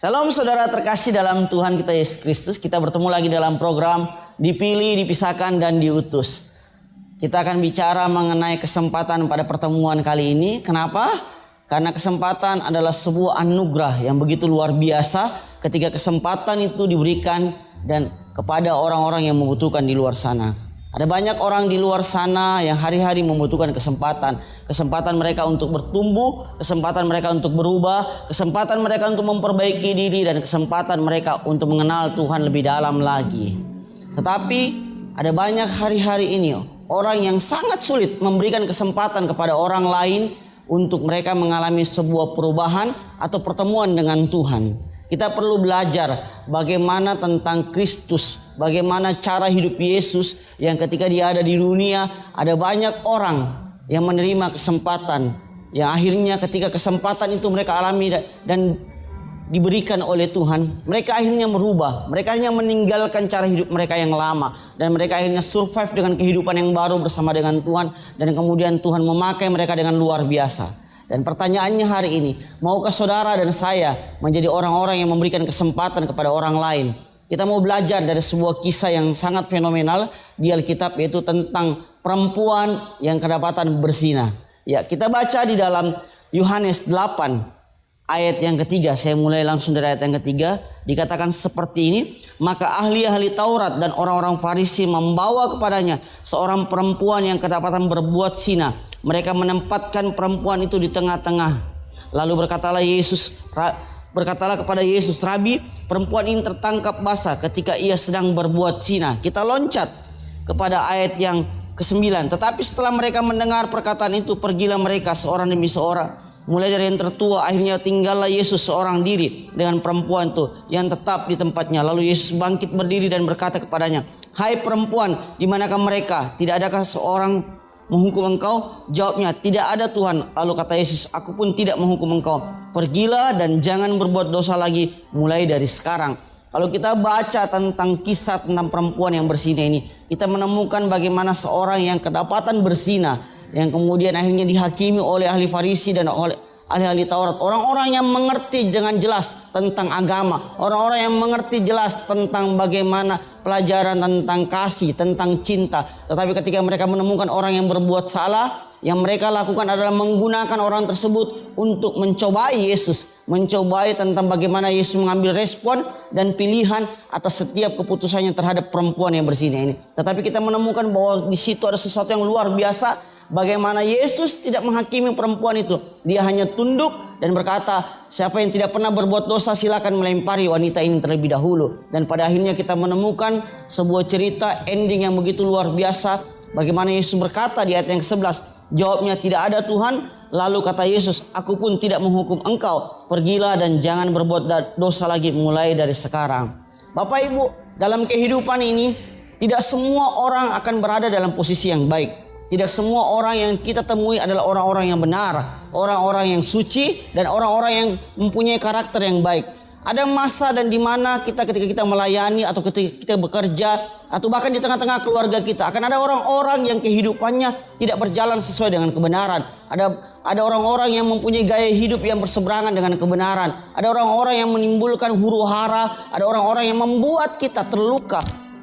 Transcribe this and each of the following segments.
Salam saudara terkasih dalam Tuhan kita Yesus Kristus. Kita bertemu lagi dalam program Dipilih, Dipisahkan, dan Diutus. Kita akan bicara mengenai kesempatan pada pertemuan kali ini. Kenapa? Karena kesempatan adalah sebuah anugerah yang begitu luar biasa ketika kesempatan itu diberikan dan kepada orang-orang yang membutuhkan di luar sana. Ada banyak orang di luar sana yang hari-hari membutuhkan kesempatan. Kesempatan mereka untuk bertumbuh, kesempatan mereka untuk berubah, kesempatan mereka untuk memperbaiki diri, dan kesempatan mereka untuk mengenal Tuhan lebih dalam lagi. Tetapi ada banyak hari-hari ini orang yang sangat sulit memberikan kesempatan kepada orang lain untuk mereka mengalami sebuah perubahan atau pertemuan dengan Tuhan. Kita perlu belajar bagaimana tentang Kristus, bagaimana cara hidup Yesus yang ketika dia ada di dunia, ada banyak orang yang menerima kesempatan, yang akhirnya ketika kesempatan itu mereka alami dan diberikan oleh Tuhan, mereka akhirnya merubah, mereka akhirnya meninggalkan cara hidup mereka yang lama, dan mereka akhirnya survive dengan kehidupan yang baru bersama dengan Tuhan, dan kemudian Tuhan memakai mereka dengan luar biasa. Dan pertanyaannya hari ini, maukah saudara dan saya menjadi orang-orang yang memberikan kesempatan kepada orang lain? Kita mau belajar dari sebuah kisah yang sangat fenomenal di Alkitab, yaitu tentang perempuan yang kedapatan bersinah. Ya, kita baca di dalam Yohanes 8 ayat yang ketiga. Saya mulai langsung dari ayat yang ketiga. Dikatakan seperti ini, maka ahli-ahli Taurat dan orang-orang Farisi membawa kepadanya seorang perempuan yang kedapatan berbuat zina. Mereka menempatkan perempuan itu di tengah-tengah. Lalu berkatalah kepada Yesus, Rabi, perempuan ini tertangkap basah ketika ia sedang berbuat zina. Kita loncat kepada ayat yang ke-9. Tetapi setelah mereka mendengar perkataan itu, pergilah mereka seorang demi seorang, mulai dari yang tertua. Akhirnya tinggallah Yesus seorang diri dengan perempuan itu yang tetap di tempatnya. Lalu Yesus bangkit berdiri dan berkata kepadanya, hai perempuan, di manakah mereka? Tidak adakah seorang menghukum engkau? Jawabnya, tidak ada Tuhan. Lalu kata Yesus, aku pun tidak menghukum engkau. Pergilah dan jangan berbuat dosa lagi mulai dari sekarang. Kalau kita baca tentang kisah tentang perempuan yang bersinah ini, kita menemukan bagaimana seorang yang kedapatan bersinah, yang kemudian akhirnya dihakimi oleh ahli Farisi dan oleh ahli-ahli Taurat. Orang-orang yang mengerti dengan jelas tentang agama, orang-orang yang mengerti jelas tentang bagaimana pelajaran tentang kasih, tentang cinta. Tetapi ketika mereka menemukan orang yang berbuat salah, yang mereka lakukan adalah menggunakan orang tersebut untuk mencobai Yesus, mencobai tentang bagaimana Yesus mengambil respon dan pilihan atas setiap keputusannya terhadap perempuan yang bersinah ini. Tetapi kita menemukan bahwa di situ ada sesuatu yang luar biasa. Bagaimana Yesus tidak menghakimi perempuan itu. Dia hanya tunduk dan berkata, siapa yang tidak pernah berbuat dosa silakan melempari wanita ini terlebih dahulu. Dan pada akhirnya kita menemukan sebuah cerita ending yang begitu luar biasa. Bagaimana Yesus berkata di ayat yang ke-11, jawabnya, tidak ada Tuhan. Lalu kata Yesus, aku pun tidak menghukum engkau. Pergilah dan jangan berbuat dosa lagi mulai dari sekarang. Bapak Ibu, dalam kehidupan ini tidak semua orang akan berada dalam posisi yang baik. Tidak semua orang yang kita temui adalah orang-orang yang benar, orang-orang yang suci, dan orang-orang yang mempunyai karakter yang baik. Ada masa dan di mana ketika kita melayani atau ketika kita bekerja atau bahkan di tengah-tengah keluarga kita akan ada orang-orang yang kehidupannya tidak berjalan sesuai dengan kebenaran. Ada orang-orang yang mempunyai gaya hidup yang berseberangan dengan kebenaran. Ada orang-orang yang menimbulkan huru-hara, ada orang-orang yang membuat kita terluka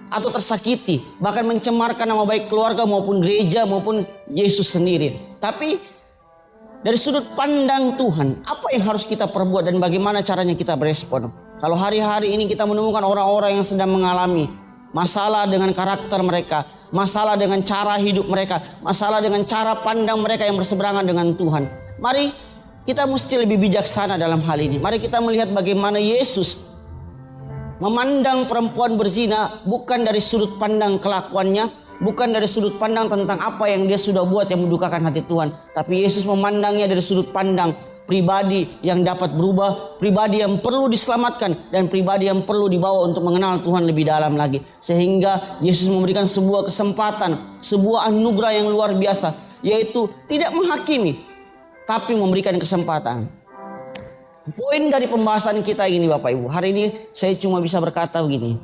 atau tersakiti, bahkan mencemarkan nama baik keluarga maupun gereja maupun Yesus sendiri. Tapi dari sudut pandang Tuhan, apa yang harus kita perbuat dan bagaimana caranya kita berespon? Kalau hari-hari ini kita menemukan orang-orang yang sedang mengalami masalah dengan karakter mereka, masalah dengan cara hidup mereka, masalah dengan cara pandang mereka yang berseberangan dengan Tuhan. Mari kita mesti lebih bijaksana dalam hal ini. Mari kita melihat bagaimana Yesus memandang perempuan berzina bukan dari sudut pandang kelakuannya, bukan dari sudut pandang tentang apa yang dia sudah buat yang mendukakan hati Tuhan. Tapi Yesus memandangnya dari sudut pandang pribadi yang dapat berubah, pribadi yang perlu diselamatkan, dan pribadi yang perlu dibawa untuk mengenal Tuhan lebih dalam lagi. Sehingga Yesus memberikan sebuah kesempatan, sebuah anugerah yang luar biasa, yaitu tidak menghakimi, tapi memberikan kesempatan. Poin dari pembahasan kita ini Bapak Ibu, hari ini saya cuma bisa berkata begini,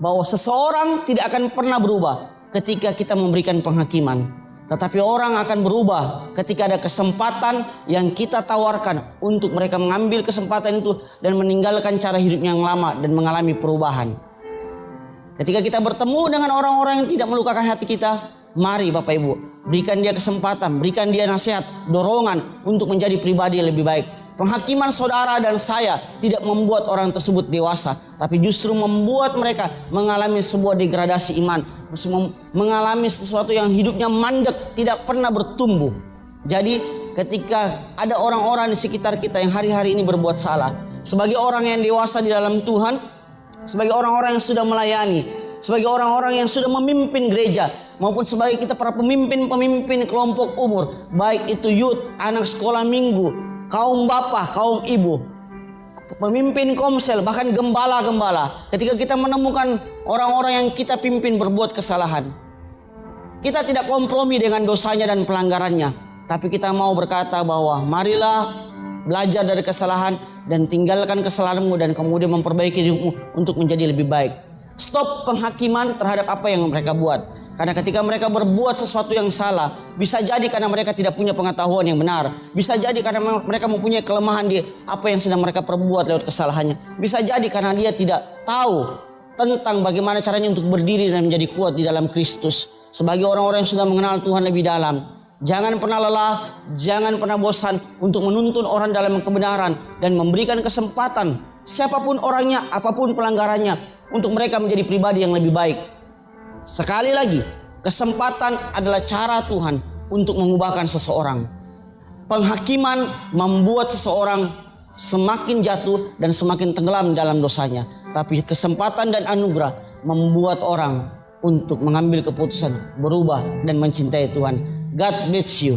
bahwa seseorang tidak akan pernah berubah ketika kita memberikan penghakiman. Tetapi orang akan berubah ketika ada kesempatan yang kita tawarkan untuk mereka mengambil kesempatan itu dan meninggalkan cara hidup yang lama dan mengalami perubahan. Ketika kita bertemu dengan orang-orang yang tidak melukakan hati kita, mari Bapak Ibu, berikan dia kesempatan, berikan dia nasihat, dorongan untuk menjadi pribadi yang lebih baik. Penghakiman saudara dan saya tidak membuat orang tersebut dewasa, tapi justru membuat mereka mengalami sebuah degradasi iman, mengalami sesuatu yang hidupnya mandek, tidak pernah bertumbuh. Jadi ketika ada orang-orang di sekitar kita yang hari-hari ini berbuat salah, sebagai orang yang dewasa di dalam Tuhan, sebagai orang-orang yang sudah melayani, sebagai orang-orang yang sudah memimpin gereja, maupun sebagai kita para pemimpin-pemimpin kelompok umur, baik itu youth, anak sekolah minggu, kaum bapak, kaum ibu, pemimpin komsel, bahkan gembala-gembala. Ketika kita menemukan orang-orang yang kita pimpin berbuat kesalahan, kita tidak kompromi dengan dosanya dan pelanggarannya, tapi kita mau berkata bahwa marilah belajar dari kesalahan dan tinggalkan kesalahanmu dan kemudian memperbaiki hidupmu untuk menjadi lebih baik. Stop penghakiman terhadap apa yang mereka buat. Karena ketika mereka berbuat sesuatu yang salah, bisa jadi karena mereka tidak punya pengetahuan yang benar. Bisa jadi karena mereka mempunyai kelemahan di apa yang sedang mereka perbuat lewat kesalahannya. Bisa jadi karena dia tidak tahu tentang bagaimana caranya untuk berdiri dan menjadi kuat di dalam Kristus. Sebagai orang-orang yang sudah mengenal Tuhan lebih dalam, jangan pernah lelah, jangan pernah bosan untuk menuntun orang dalam kebenaran dan memberikan kesempatan siapapun orangnya, apapun pelanggarannya, untuk mereka menjadi pribadi yang lebih baik. Sekali lagi, kesempatan adalah cara Tuhan untuk mengubahkan seseorang. Penghakiman membuat seseorang semakin jatuh dan semakin tenggelam dalam dosanya. Tapi kesempatan dan anugerah membuat orang untuk mengambil keputusan, berubah dan mencintai Tuhan. God bless you.